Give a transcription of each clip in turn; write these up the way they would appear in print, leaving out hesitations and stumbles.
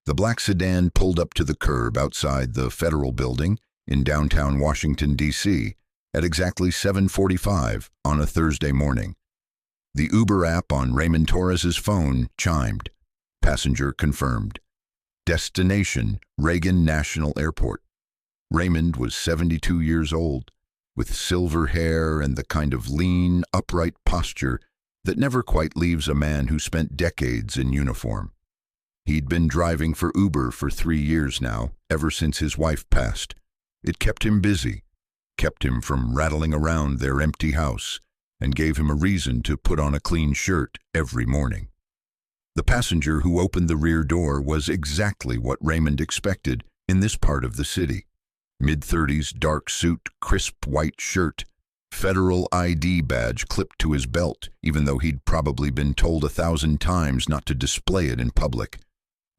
The black sedan pulled up to the curb outside the Federal Building in downtown Washington, D.C. at exactly 7:45 on a Thursday morning. The Uber app on Raymond Torres's phone chimed. Passenger confirmed. Destination, Reagan National Airport. Raymond was 72 years old, with silver hair and the kind of lean, upright posture that never quite leaves a man who spent decades in uniform. He'd been driving for Uber for 3 years now, ever since his wife passed. It kept him busy, kept him from rattling around their empty house, and gave him a reason to put on a clean shirt every morning. The passenger who opened the rear door was exactly what Raymond expected in this part of the city. Mid-30s, dark suit, crisp white shirt, federal ID badge clipped to his belt, even though he'd probably been told 1,000 times not to display it in public.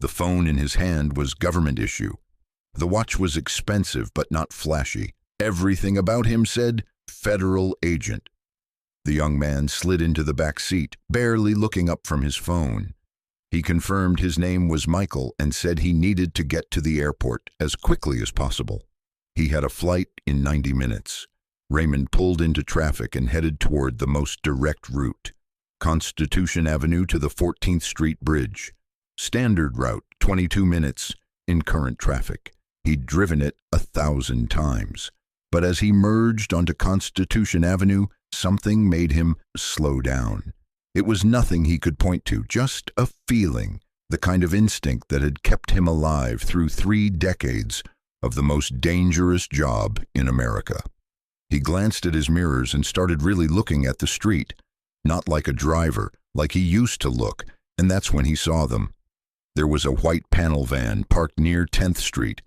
The phone in his hand was government issue. The watch was expensive but not flashy. Everything about him said, federal agent. The young man slid into the back seat, barely looking up from his phone. He confirmed his name was Michael and said he needed to get to the airport as quickly as possible. He had a flight in 90 minutes. Raymond pulled into traffic and headed toward the most direct route. Constitution Avenue to the 14th Street Bridge. Standard route, 22 minutes, in current traffic. He'd driven it 1,000 times. But as he merged onto Constitution Avenue, something made him slow down. It was nothing he could point to, just a feeling, the kind of instinct that had kept him alive through 3 decades of the most dangerous job in America. He glanced at his mirrors and started really looking at the street, not like a driver, like he used to look, and that's when he saw them. There was a white panel van parked near 10th Street.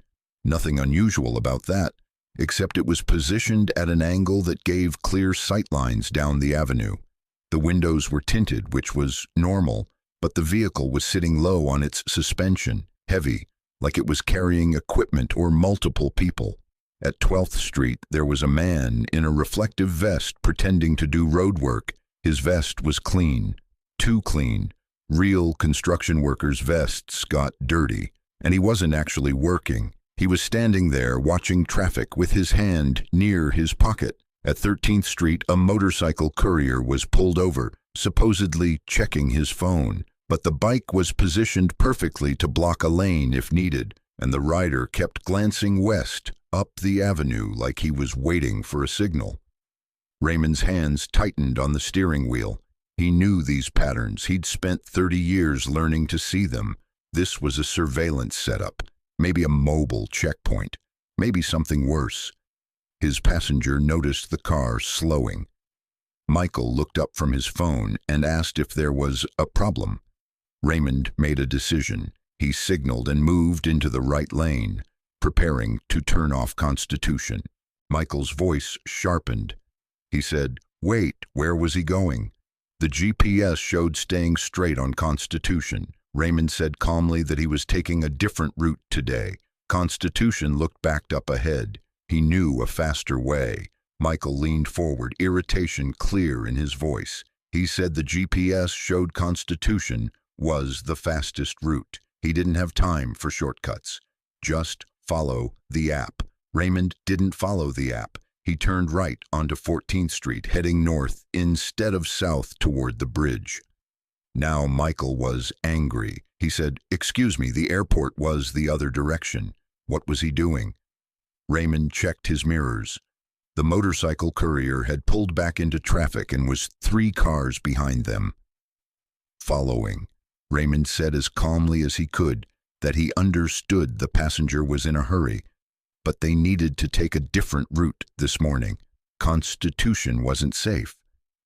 Nothing unusual about that, except it was positioned at an angle that gave clear sightlines down the avenue. The windows were tinted, which was normal, but the vehicle was sitting low on its suspension, heavy, like it was carrying equipment or multiple people. At 12th Street, there was a man in a reflective vest pretending to do road work. His vest was clean, too clean. Real construction workers' vests got dirty, and he wasn't actually working. He was standing there watching traffic with his hand near his pocket. At 13th Street, a motorcycle courier was pulled over, supposedly checking his phone, but the bike was positioned perfectly to block a lane if needed, and the rider kept glancing west, up the avenue like he was waiting for a signal. Raymond's hands tightened on the steering wheel. He knew these patterns. He'd spent 30 years learning to see them. This was a surveillance setup, maybe a mobile checkpoint, maybe something worse. His passenger noticed the car slowing. Michael looked up from his phone and asked if there was a problem. Raymond made a decision. He signaled and moved into the right lane, preparing to turn off Constitution. Michael's voice sharpened. He said, "Wait, where was he going?" The GPS showed staying straight on Constitution. Raymond said calmly that he was taking a different route today. Constitution looked backed up ahead. He knew a faster way. Michael leaned forward, irritation clear in his voice. He said the GPS showed Constitution was the fastest route. He didn't have time for shortcuts. Just follow the app. Raymond didn't follow the app. He turned right onto 14th Street, heading north instead of south toward the bridge. Now Michael was angry. He said, "Excuse me, the airport was the other direction." What was he doing? Raymond checked his mirrors. The motorcycle courier had pulled back into traffic and was 3 cars behind them. Following, Raymond said as calmly as he could that he understood the passenger was in a hurry, but they needed to take a different route this morning. Constitution wasn't safe.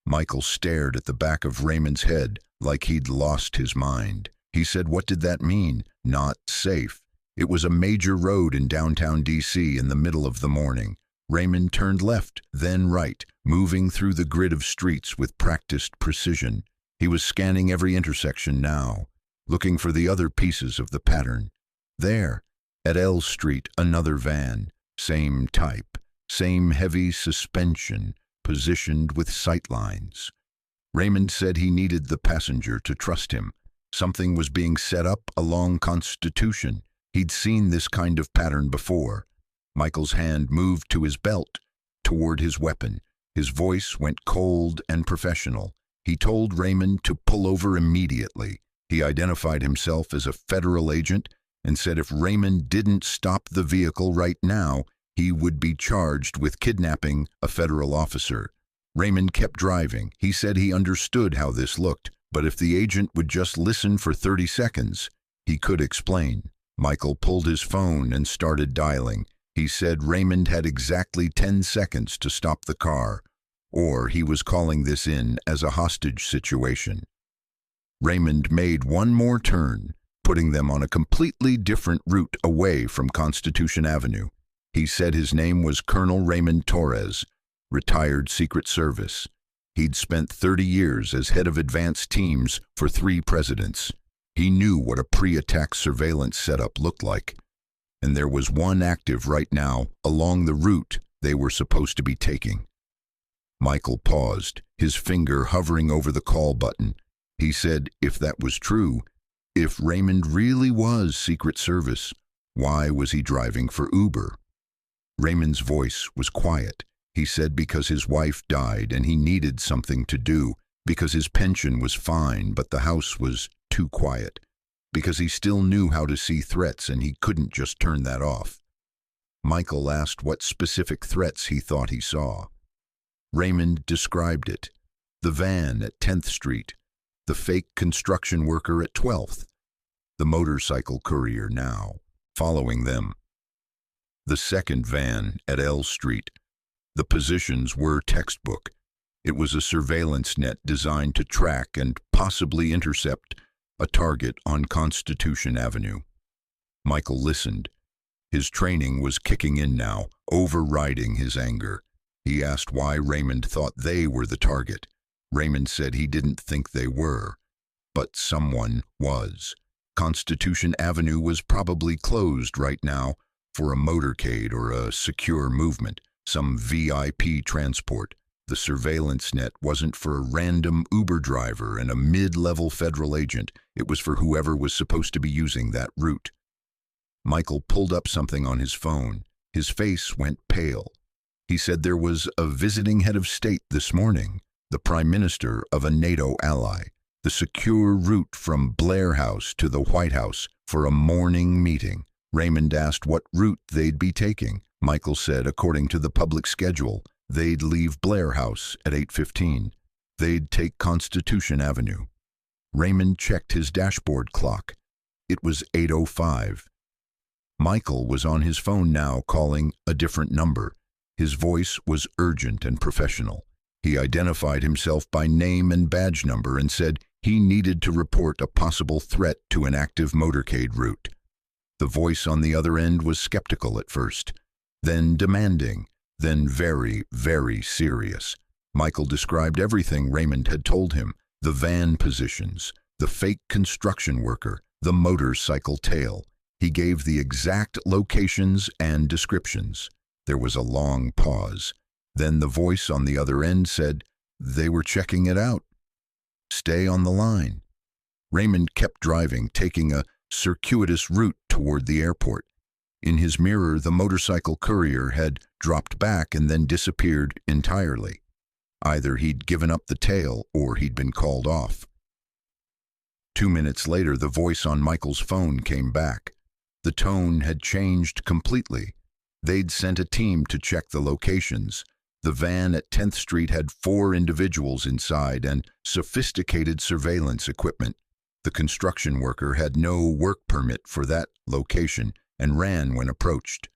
Michael stared at the back of Raymond's head like he'd lost his mind. He said, "What did that mean? Not safe?" It was a major road in downtown D.C. in the middle of the morning. Raymond turned left, then right, moving through the grid of streets with practiced precision. He was scanning every intersection now, looking for the other pieces of the pattern. There, at L Street, another van, same type, same heavy suspension, positioned with sightlines. Raymond said he needed the passenger to trust him. Something was being set up along Constitution. He'd seen this kind of pattern before. Michael's hand moved to his belt, toward his weapon. His voice went cold and professional. He told Raymond to pull over immediately. He identified himself as a federal agent and said if Raymond didn't stop the vehicle right now, he would be charged with kidnapping a federal officer. Raymond kept driving. He said he understood how this looked, but if the agent would just listen for 30 seconds, he could explain. Michael pulled his phone and started dialing. He said Raymond had exactly 10 seconds to stop the car, or he was calling this in as a hostage situation. Raymond made one more turn, putting them on a completely different route away from Constitution Avenue. He said his name was Colonel Raymond Torres, retired Secret Service. He'd spent 30 years as head of advanced teams for 3 presidents. He knew what a pre-attack surveillance setup looked like, and there was one active right now along the route they were supposed to be taking. Michael paused, his finger hovering over the call button. He said if that was true, if Raymond really was Secret Service, why was he driving for Uber? Raymond's voice was quiet. He said because his wife died and he needed something to do, because his pension was fine but the house was too quiet, because he still knew how to see threats and he couldn't just turn that off. Michael asked what specific threats he thought he saw. Raymond described it. The van at 10th Street, the fake construction worker at 12th, the motorcycle courier now, following them. The second van at L Street. The positions were textbook. It was a surveillance net designed to track and possibly intercept a target on Constitution Avenue. Michael listened. His training was kicking in now, overriding his anger. He asked why Raymond thought they were the target. Raymond said he didn't think they were, but someone was. Constitution Avenue was probably closed right now for a motorcade or a secure movement, some VIP transport. The surveillance net wasn't for a random Uber driver and a mid-level federal agent. It was for whoever was supposed to be using that route. Michael pulled up something on his phone. His face went pale. He said there was a visiting head of state this morning, the prime minister of a NATO ally, the secure route from Blair House to the White House for a morning meeting. Raymond asked what route they'd be taking. Michael said, according to the public schedule, they'd leave Blair House at 8:15. They'd take Constitution Avenue. Raymond checked his dashboard clock. It was 8:05. Michael was on his phone now, calling a different number. His voice was urgent and professional. He identified himself by name and badge number and said he needed to report a possible threat to an active motorcade route. The voice on the other end was skeptical at first, then demanding, then very, very serious. Michael described everything Raymond had told him: the van positions, the fake construction worker, the motorcycle tail. He gave the exact locations and descriptions. There was a long pause. Then the voice on the other end said they were checking it out. Stay on the line. Raymond kept driving, taking a circuitous route toward the airport. In his mirror, the motorcycle courier had dropped back and then disappeared entirely. Either he'd given up the tail or he'd been called off. 2 minutes later, the voice on Michael's phone came back. The tone had changed completely. They'd sent a team to check the locations. The van at 10th Street had 4 individuals inside and sophisticated surveillance equipment. The construction worker had no work permit for that location and ran when approached.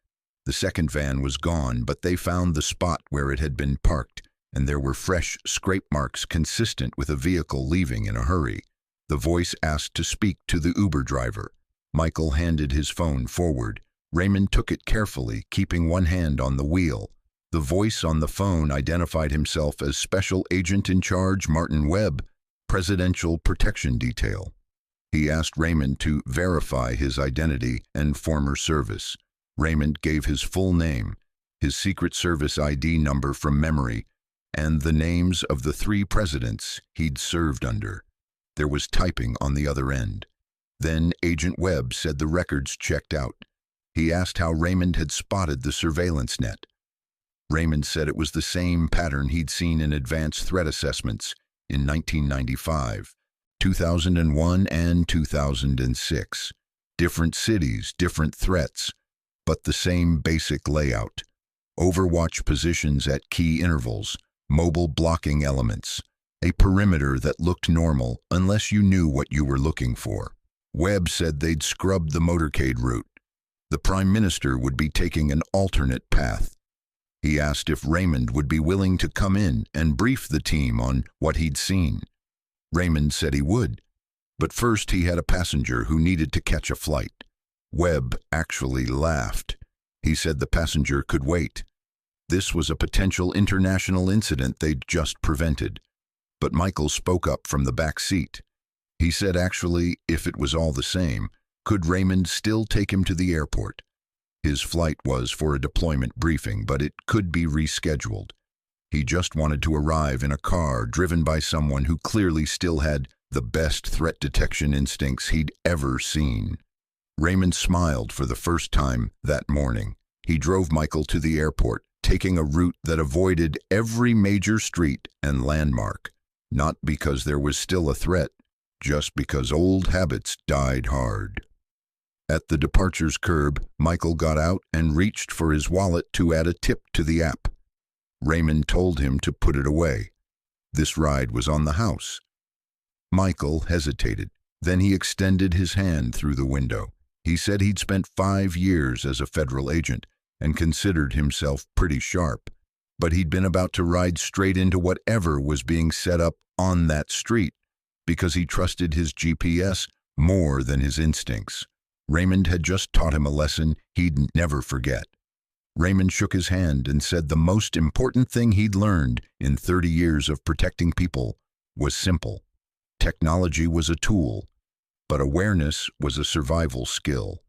The second van was gone, but they found the spot where it had been parked, and there were fresh scrape marks consistent with a vehicle leaving in a hurry. The voice asked to speak to the Uber driver. Michael handed his phone forward. Raymond took it carefully, keeping one hand on the wheel. The voice on the phone identified himself as Special Agent in Charge Martin Webb, Presidential Protection Detail. He asked Raymond to verify his identity and former service. Raymond gave his full name, his Secret Service ID number from memory, and the names of the 3 presidents he'd served under. There was typing on the other end. Then Agent Webb said the records checked out. He asked how Raymond had spotted the surveillance net. Raymond said it was the same pattern he'd seen in advanced threat assessments in 1995, 2001, and 2006. Different cities, different threats, but the same basic layout. Overwatch positions at key intervals, mobile blocking elements, a perimeter that looked normal unless you knew what you were looking for. Webb said they'd scrubbed the motorcade route. The Prime Minister would be taking an alternate path. He asked if Raymond would be willing to come in and brief the team on what he'd seen. Raymond said he would, but first he had a passenger who needed to catch a flight. Webb actually laughed. He said the passenger could wait. This was a potential international incident they'd just prevented. But Michael spoke up from the back seat. He said actually, if it was all the same, could Raymond still take him to the airport? His flight was for a deployment briefing, but it could be rescheduled. He just wanted to arrive in a car driven by someone who clearly still had the best threat detection instincts he'd ever seen. Raymond smiled for the first time that morning. He drove Michael to the airport, taking a route that avoided every major street and landmark. Not because there was still a threat, just because old habits died hard. At the departures curb, Michael got out and reached for his wallet to add a tip to the app. Raymond told him to put it away. This ride was on the house. Michael hesitated. Then he extended his hand through the window. He said he'd spent 5 years as a federal agent and considered himself pretty sharp, but he'd been about to ride straight into whatever was being set up on that street because he trusted his GPS more than his instincts. Raymond had just taught him a lesson he'd never forget. Raymond shook his hand and said the most important thing he'd learned in 30 years of protecting people was simple. Technology was a tool, but awareness was a survival skill.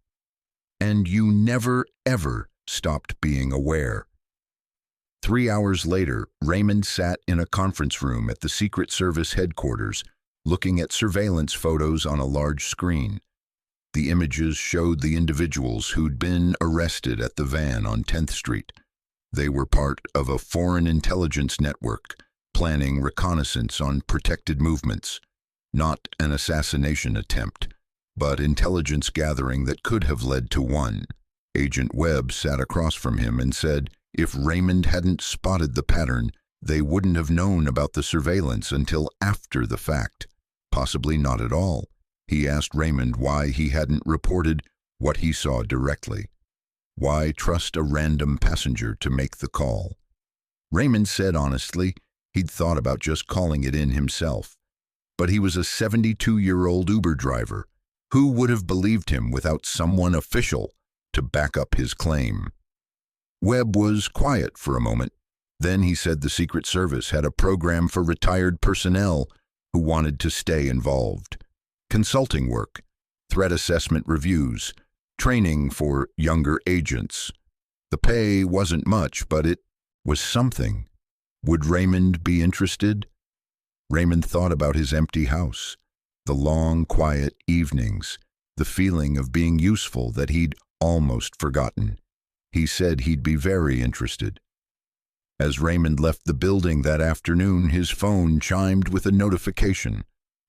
And you never, ever stopped being aware. 3 hours later, Raymond sat in a conference room at the Secret Service headquarters, looking at surveillance photos on a large screen. The images showed the individuals who'd been arrested at the van on 10th Street. They were part of a foreign intelligence network, planning reconnaissance on protected movements. Not an assassination attempt, but intelligence gathering that could have led to one. Agent Webb sat across from him and said if Raymond hadn't spotted the pattern, they wouldn't have known about the surveillance until after the fact. Possibly not at all. He asked Raymond why he hadn't reported what he saw directly. Why trust a random passenger to make the call? Raymond said honestly he'd thought about just calling it in himself. But he was a 72-year-old Uber driver. Who would have believed him without someone official to back up his claim? Webb was quiet for a moment. Then he said the Secret Service had a program for retired personnel who wanted to stay involved. Consulting work, threat assessment reviews, training for younger agents. The pay wasn't much, but it was something. Would Raymond be interested? Raymond thought about his empty house, the long, quiet evenings, the feeling of being useful that he'd almost forgotten. He said he'd be very interested. As Raymond left the building that afternoon, his phone chimed with a notification.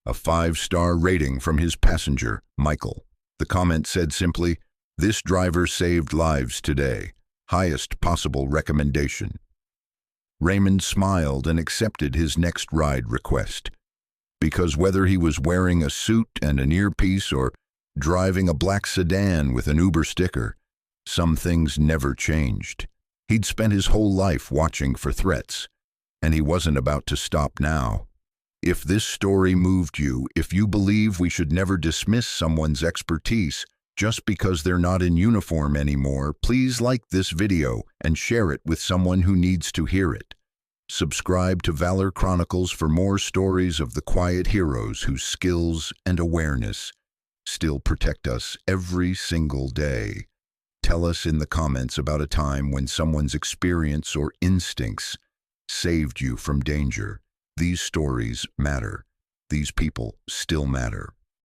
A 5-star rating from his passenger, Michael. The comment said simply, "This driver saved lives today. Highest possible recommendation." Raymond smiled and accepted his next ride request. Because whether he was wearing a suit and an earpiece or driving a black sedan with an Uber sticker, some things never changed. He'd spent his whole life watching for threats, and he wasn't about to stop now. If this story moved you, if you believe we should never dismiss someone's expertise just because they're not in uniform anymore, please like this video and share it with someone who needs to hear it. Subscribe to Valor Chronicles for more stories of the quiet heroes whose skills and awareness still protect us every single day. Tell us in the comments about a time when someone's experience or instincts saved you from danger. These stories matter. these people still matter.